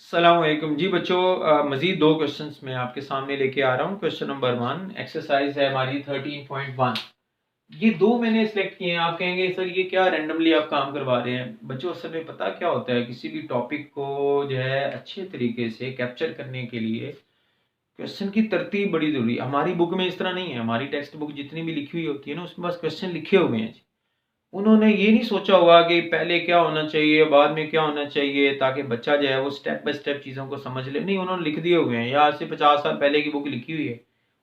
अस्सलाम वालेकुम जी बच्चों, मज़ीद दो क्वेश्चंस मैं आपके सामने लेके आ रहा हूँ। क्वेश्चन नंबर 1 एक्सरसाइज है हमारी 13.1। ये दो मैंने सिलेक्ट किए हैं। आप कहेंगे सर ये क्या रैंडमली आप काम करवा रहे हैं। बच्चों असल में पता क्या होता है, किसी भी टॉपिक को जो है अच्छे तरीके से कैप्चर करने के लिए क्वेश्चन की तरतीब बड़ी ज़रूरी है। हमारी बुक में इस तरह नहीं है। हमारी टेक्स्ट बुक जितनी भी लिखी हुई होती है ना, उसमें बस क्वेश्चन लिखे हुए हैं। उन्होंने ये नहीं सोचा होगा कि पहले क्या होना चाहिए बाद में क्या होना चाहिए, ताकि बच्चा जो है वो स्टेप बाय स्टेप चीज़ों को समझ ले। नहीं, उन्होंने लिख दिए हुए हैं, या आज से 50 साल पहले की बुक लिखी हुई है,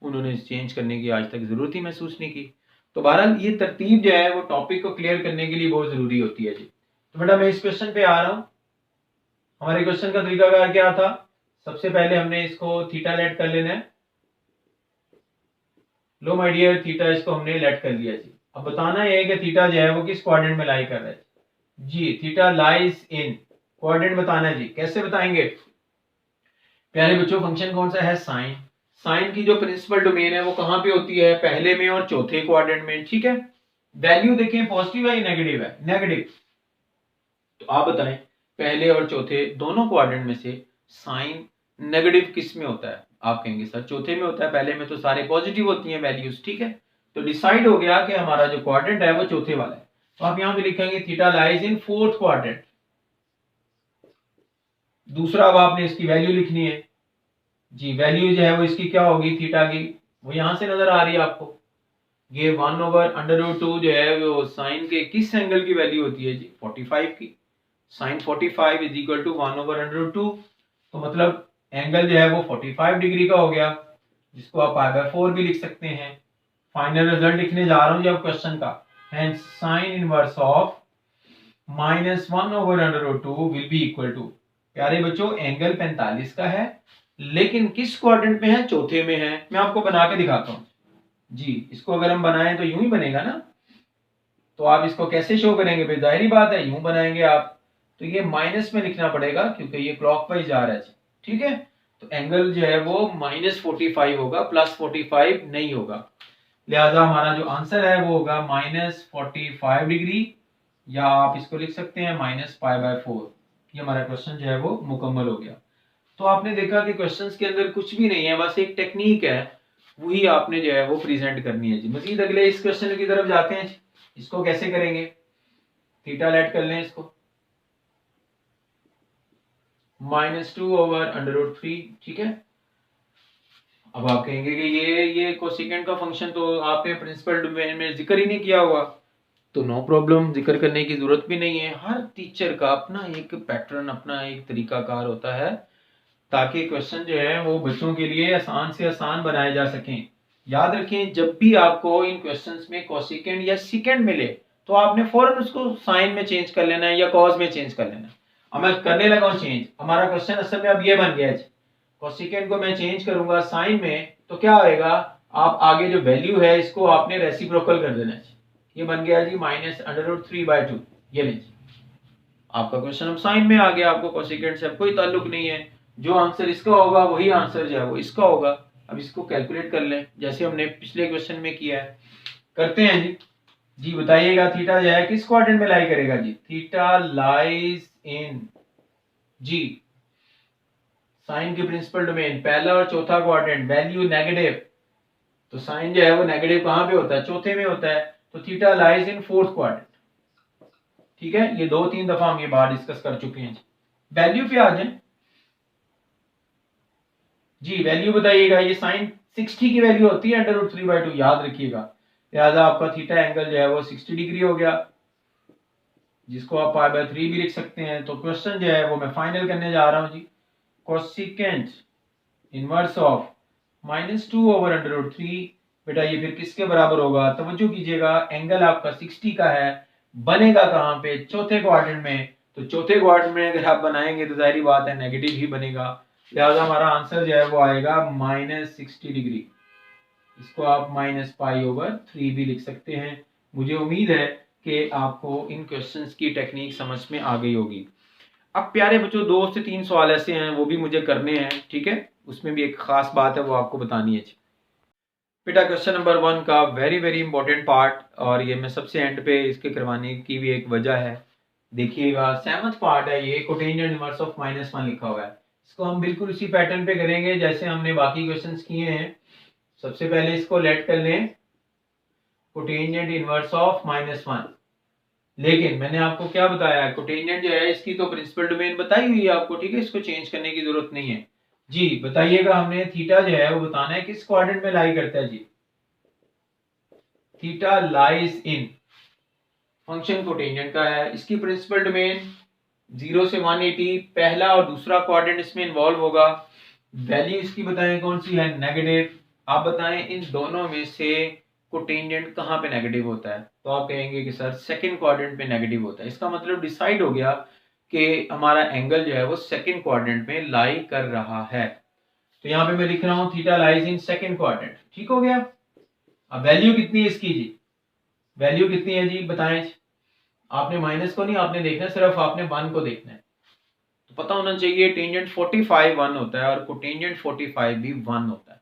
उन्होंने चेंज करने की आज तक ज़रूरत ही महसूस नहीं की। तो बहरहाल ये तरतीब जो है वो टॉपिक को क्लियर करने के लिए बहुत ज़रूरी होती है जी। तो बेटा मैं इस क्वेश्चन पे आ रहा हूँ। हमारे क्वेश्चन का तरीकाकार क्या था, सबसे पहले हमने इसको थीटा लेट कर लेना है। लो माय डियर, थीटा इसको हमने लेट कर लिया जी। अब बताना है कि थीटा जो है वो किस क्वाड्रेंट में लाई कर रहा है जी। थीटा लाइज इन क्वाड्रेंट बताना है जी। कैसे बताएंगे प्यारे बच्चों, फंक्शन कौन सा है, साइन। साइन की जो प्रिंसिपल डोमेन है वो कहां पे होती है, पहले में और चौथे क्वाड्रेंट में। ठीक है, वैल्यू देखें पॉजिटिव है या नेगेटिव है, नेगेटिव। तो आप बताएं पहले और चौथे दोनों क्वाड्रेंट में से साइन नेगेटिव किस में होता है। आप कहेंगे सर चौथे में होता है, पहले में तो सारे पॉजिटिव होती हैं वैल्यूज। ठीक है, तो डिसाइड हो गया कि हमारा जो क्वाड्रेंट है वो चौथे वाला है। तो आप यहां पे लिखेंगे theta lies in fourth quadrant. दूसरा, अब आपने इसकी वैल्यू लिखनी है जी। वैल्यू जो है वो इसकी क्या होगी, थीटा की, वो यहां से नजर आ रही है आपको। ये 1/√2 जो है वो साइन के किस एंगल की वैल्यू होती है जी, 45 की। Sine 45 is equal to 1/√2। तो मतलब एंगल जो है वो 45 डिग्री का हो गया, जिसको आप π/4 भी लिख सकते हैं। फाइनल रिजल्ट लिखने जा रहा हूं जब क्वेश्चन का। Hence sine inverse of -1/√2 will be equal to, प्यारे बच्चों एंगल 45 का है, लेकिन किस क्वाड्रेंट में है, चौथे में है। मैं आपको बना के दिखाता हूं जी। इसको अगर हम बनाएं तो यूं ही बनेगा ना। तो आप इसको कैसे शो करेंगे भाई, जाहिर बात है यूं बनाएंगे आप। तो ये माइनस में लिखना पड़ेगा क्योंकि ये क्लॉकवाइज जा रहा है। ठीक है, तो एंगल जो है वो -45 होगा, +45 नहीं होगा। लिहाजा हमारा जो आंसर है वो होगा -45 डिग्री, या आप इसको लिख सकते हैं -π/4। ये हमारा क्वेश्चन जो है वो मुकम्मल हो गया। तो आपने देखा कि क्वेश्चंस के अंदर कुछ भी नहीं है, बस एक टेक्निक है, वही आपने जो है वो प्रेजेंट करनी है जी। मजीद अगले इस क्वेश्चन की तरफ जाते हैं। इसको कैसे करेंगे, थीटा लेट कर लें इसको, -2/√3। ठीक है, अब आप कहेंगे कि ये कोसेकेंट का फंक्शन तो आपने प्रिंसिपल डोमेन में जिक्र ही नहीं किया हुआ। तो नो प्रॉब्लम, जिक्र करने की जरूरत भी नहीं है। हर टीचर का अपना एक पैटर्न, अपना एक तरीकाकार होता है, ताकि क्वेश्चन जो है वो बच्चों के लिए आसान से आसान बनाए जा सकें। याद रखें, जब भी आपको इन क्वेश्चंस में कोसेकेंट या सेकेंड मिले तो आपने फौरन उसको साइन में चेंज कर लेना है या कॉस में चेंज कर लेना है। अब मैं करने लगा हूं चेंज। हमारा क्वेश्चन असल में अब ये बन गया है, कोसेकेंट को मैं चेंज करूंगा साइन में, तो क्या होएगा, आप आगे जो वैल्यू है इसको आपने रेसिप्रोकल कर देना है। ये बन गया जी -√3/2। ये लीजिए आपका क्वेश्चन अब साइन में आ गया। आपको कोसेकेंट से अब कोई ताल्लुक नहीं है। जो आंसर इसका होगा वही आंसर जो है वो इसका होगा। अब इसको कैलकुलेट कर लें जैसे हमने पिछले क्वेश्चन में किया है। करते हैं जी। जी बताइएगा थीटा जो है किस क्वाड्रेंट में लाई करेगा जी। थीटा लाइज इन जी साइन की प्रिंसिपल डोमेन, पहला और चौथा क्वाड्रेंट, वैल्यू नेगेटिव। तो साइन जो है वो नेगेटिव कहां पे होता है, चौथे में होता है। तो theta lies in fourth quadrant. ठीक है, ये 2-3 दफा हम ये बात डिस्कस कर चुके हैं। वैल्यू पे आ जाए जी। वैल्यू बताइएगा, ये साइन 60 की वैल्यू होती है √3/2, याद रखिएगा। लिहाजा आपका थीटा एंगल जो है वो 60 डिग्री हो गया, जिसको आप π/3 भी लिख सकते हैं। तो क्वेश्चन जो है वो मैं फाइनल करने जा रहा हूं जी। कोसेकेंट इनवर्स ऑफ -2/√3, बेटा ये फिर किसके बराबर होगा, तवज्जो कीजिएगा। एंगल आपका 60 का है, बनेगा कहां पे, चौथे क्वाड्रेंट में। तो चौथे क्वाड्रेंट में अगर आप बनाएंगे तो जाहिर बात है नेगेटिव ही बनेगा। लिहाजा हमारा आंसर जो है वो आएगा -60 डिग्री। इसको आप -π/3 भी लिख सकते हैं। मुझे उम्मीद है कि आपको इन क्वेश्चंस की टेक्निक समझ में आ गई होगी। अब प्यारे बच्चों 2 से 3 सवाल ऐसे हैं वो भी मुझे करने हैं। ठीक है, उसमें भी एक खास बात है वो आपको बतानी है। बेटा क्वेश्चन नंबर 1 का वेरी वेरी इंपॉर्टेंट पार्ट, और ये मैं सबसे एंड पे इसके करवाने की भी एक वजह है। देखिएगा 7th पार्ट है ये, कोटेंजेंट इनवर्स ऑफ -1 लिखा हुआ है। इसको हम बिल्कुल उसी पैटर्न पे करेंगे जैसे हमने बाकी क्वेश्चंस किए हैं। सबसे पहले इसको लेट कर लें कोटेंजेंट इनवर्स ऑफ -1। लेकिन मैंने आपको क्या बताया, कोटेंजेंट जो है इसकी तो प्रिंसिपल डोमेन बताई हुई है आपको, ठीक है, इसको चेंज करने की जरूरत नहीं है जी। बताइएगा, हमने थीटा जो है वो बताना है किस क्वाड्रेंट में लाई करता है जी। Theta lies in, function cotangent का है, इसकी प्रिंसिपल डोमेन 0 से 180, पहला और दूसरा क्वाड्रेंट इसमें इन्वॉल्व होगा। वैल्यू इसकी बताएं कौन सी है, नेगेटिव। आप बताएं इन दोनों में से कोटेंजेंट कहां पे नेगेटिव होता है, तो आप कहेंगे कि सर सेकंड क्वाड्रेंट पे नेगेटिव होता है। इसका मतलब डिसाइड हो गया कि हमारा एंगल जो है वो सेकंड क्वाड्रेंट में लाई कर रहा है। तो यहाँ पे मैं लिख रहा हूं theta lies in second quadrant, ठीक हो गया। अब वैल्यू कितनी है इसकी जी, वैल्यू कितनी है जी बताएं। आपने माइनस को नहीं आपने देखना है, सिर्फ आपने 1 को देखना है। तो पता होना चाहिए टेंजेंट 45 1 होता है और कोटेंजेंट 45 भी 1 होता है।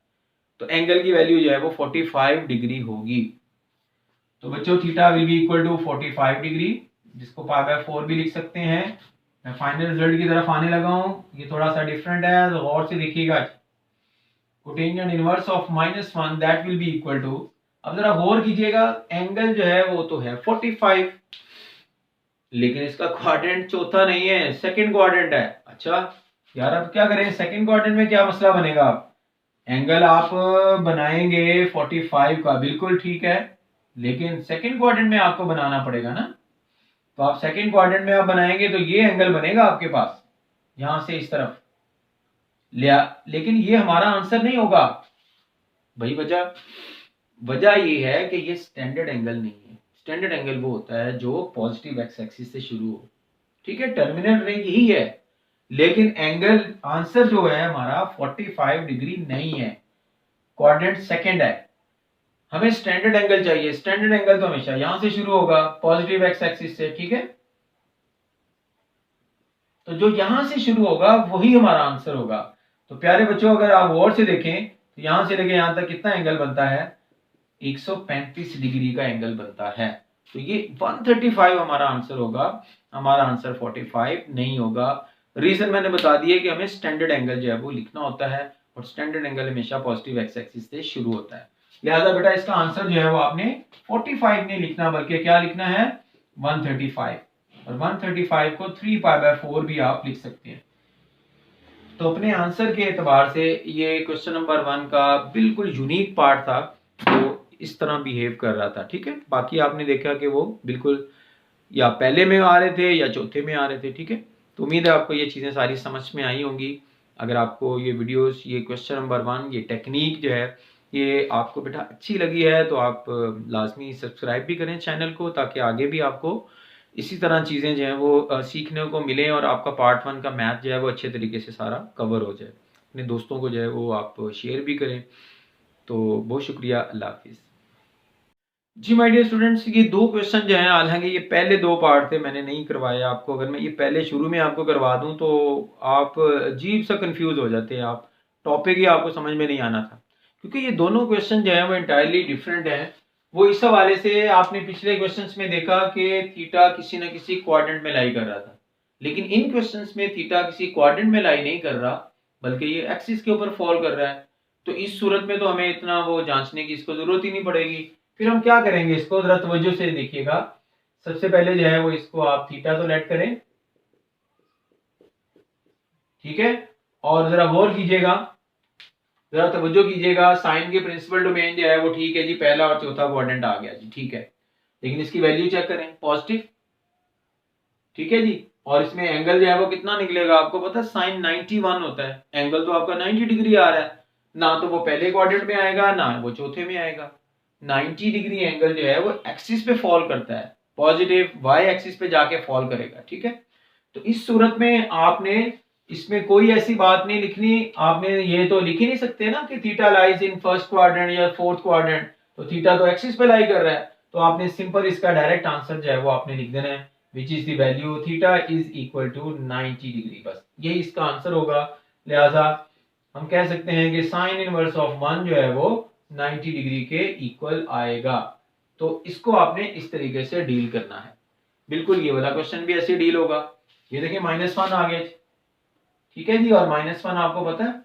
तो एंगल की वैल्यू जो है वो 45 डिग्री होगी। तो बच्चों theta will be equal to 45 degree, जिसको π/4 भी लिख सकते हैं। मैं फाइनल रिजल्ट की तरफ आने लगा हूं, ये थोड़ा सा डिफरेंट है तो गौर से देखिएगा। Cotangent inverse of -1 that will be equal to, अब जरा गौर कीजिएगा, एंगल जो है वो तो है 45, लेकिन इसका क्वाड्रेंट चौथा नहीं है, सेकंड क्वाड्रेंट है। अच्छा यार अब क्या करें, सेकंड क्वाड्रेंट में क्या मसला बनेगा, एंगल आप बनाएंगे 45 का, बिल्कुल ठीक है, लेकिन सेकंड क्वाड्रेंट में आपको बनाना पड़ेगा ना। तो आप सेकंड क्वाड्रेंट में आप बनाएंगे तो ये एंगल बनेगा आपके पास यहां से इस तरफ लिया, लेकिन ये हमारा आंसर नहीं होगा भाई। वजह ये है कि ये स्टैंडर्ड एंगल नहीं है। स्टैंडर्ड एंगल वो होता है जो पॉजिटिव एक्स एक्सिस से शुरू हो, ठीक है, टर्मिनल रेंज यही है, लेकिन एंगल आंसर जो है हमारा 45 डिग्री नहीं है, क्वाड्रेंट सेकंड है। हमें स्टैंडर्ड एंगल चाहिए, स्टैंडर्ड एंगल तो हमेशा यहां से शुरू होगा पॉजिटिव एक्स एक्सिस से, ठीक है। तो जो यहां से शुरू होगा वही हमारा आंसर होगा। तो प्यारे बच्चों अगर आप गौर से देखें तो यहां से लेके यहां तक कितना एंगल बनता है, 135 डिग्री का एंगल बनता है। तो ये 135 हमारा आंसर होगा, हमारा आंसर 45 नहीं होगा। रीजन मैंने बता दिया कि हमें स्टैंडर्ड एंगल जो है वो लिखना होता है और स्टैंडर्ड एंगल हमेशा पॉजिटिव एक्स एक्सिस से शुरू होता है। लिहाजा बेटा इसका आंसर जो है वो आपने 45 नहीं लिखना, बल्कि क्या लिखना है 135, और 135 को 3π/4 भी आप लिख सकते हैं। तो अपने आंसर के एतबार से ये क्वेश्चन नंबर 1 का बिल्कुल यूनिक पार्ट था, तो इस तरह बिहेव कर रहा था, ठीक है। बाकी आपने देखा कि वो बिल्कुल या पहले में आ रहे थे या चौथे में आ रहे थे, ठीक है। तो उम्मीद है आपको ये चीज़ें सारी समझ में आई होंगी। अगर आपको ये वीडियोस, ये क्वेश्चन नंबर 1, ये टेक्निक जो है ये आपको बेटा अच्छी लगी है तो आप लाजमी सब्सक्राइब भी करें चैनल को, ताकि आगे भी आपको इसी तरह चीज़ें जो हैं वो सीखने को मिलें और आपका पार्ट 1 का मैथ जो है वो अच्छे तरीके से सारा कवर हो जाए। अपने दोस्तों को जो है वो आप शेयर भी करें। तो बहुत शुक्रिया, अल्लाह हाफिज़। जी माय डियर स्टूडेंट्स, ये 2 क्वेश्चन जो हैं, हालांकि ये पहले 2 पार्ट थे, मैंने नहीं करवाए आपको। अगर मैं ये पहले शुरू में आपको करवा दूं तो आप अजीब सा कंफ्यूज हो जाते हैं, आप टॉपिक ही आपको समझ में नहीं आना था, क्योंकि ये दोनों क्वेश्चन जो है वो इंटायरली डिफरेंट हैं। वो इस हवाले से आपने पिछले क्वेश्चंस में देखा कि थीटा किसी न किसी क्वाड्रेंट में लाई कर रहा था, लेकिन इन क्वेश्चंस में थीटा किसी क्वाड्रेंट में लाई नहीं कर रहा, बल्कि ये एक्सिस के ऊपर फॉल कर रहा है। तो इस सूरत में तो हमें इतना वो जांचने की इसको जरूरत ही नहीं पड़ेगी। फिर हम क्या करेंगे, इसको जरा तवज्जो से देखिएगा। सबसे पहले जो है वो इसको आप थीटा तो लेट करें, ठीक है, और जरा गौर कीजिएगा, जरा तवज्जो कीजिएगा। साइन के प्रिंसिपल डोमेन जो है वो ठीक है जी, पहला और चौथा क्वाड्रेंट आ गया जी, ठीक है, लेकिन इसकी वैल्यू चेक करें पॉजिटिव, ठीक है जी। और इसमें एंगल जो है वो कितना निकलेगा, आपको पता है साइन 91 होता है, एंगल तो आपका 90 डिग्री आ रहा है, ना तो वो पहले क्वाड्रेंट में आएगा ना वो चौथे में आएगा। 90 डिग्री एंगल जो है वो एक्सिस पे फॉल करता है, पॉजिटिव वाई एक्सिस पे जाके फॉल करेगा, ठीक है। तो इस सूरत में आपने इसमें कोई ऐसी बात नहीं लिखनी, आपने ये तो लिख ही नहीं सकते ना कि theta lies in first quadrant या फोर्थ क्वाड्रेंट, तो थीटा तो एक्सिस पे लाई कर रहा है। तो आपने सिंपल इसका डायरेक्ट आंसर जो है वो आपने लिख देना है, which is the value theta is equal to 90 degree, बस यही इसका आंसर होगा। लिहाजा हम कह सकते हैं कि साइन इनवर्स ऑफ 1 जो है वो 90 डिग्री के इक्वल आएगा। तो इसको आपने इस तरीके से डील करना है। बिल्कुल ये वाला क्वेश्चन भी ऐसे डील होगा। ये देखिए -1 आ गया, ठीक है जी। और -1 आपको पता है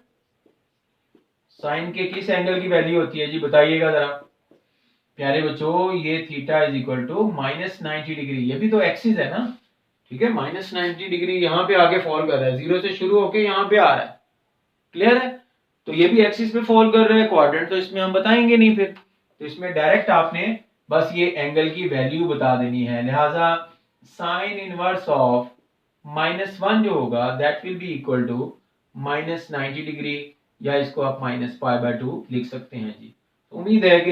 साइन के किस एंगल की वैल्यू होती है जी, बताइएगा जरा प्यारे बच्चों। ये theta is equal to -90 degree, ये भी तो एक्सिस है ना, ठीक है। -90 डिग्री यहाँ पे आगे फॉल कर रहा है, 0 से शुरू होके यहाँ पे आ रहा है, क्लियर है। तो ये भी एक्सिस पे फॉल कर रहा है, क्वाड्रेंट तो इसमें हम बताएंगे नहीं फिर, तो इसमें डायरेक्ट आपने बस ये एंगल की वैल्यू बता देनी है। लिहाजा साइन इनवर्स ऑफ -1 जो होगा that will be equal to -90 degree, या इसको आप -π/2 लिख सकते हैं जी। तो उम्मीद है कि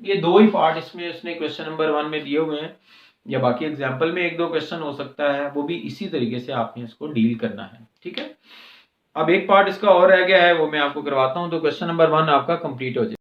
ये दो ही पार्ट इसमें उसने क्वेश्चन नंबर 1 में दिए हुए हैं, या बाकी एग्जाम्पल में एक दो क्वेश्चन हो सकता है, वो भी इसी तरीके से आपने इसको डील करना है, ठीक है। अब एक पार्ट इसका और रह गया है, वो मैं आपको करवाता हूं, तो क्वेश्चन नंबर 1 आपका कंप्लीट हो जाए।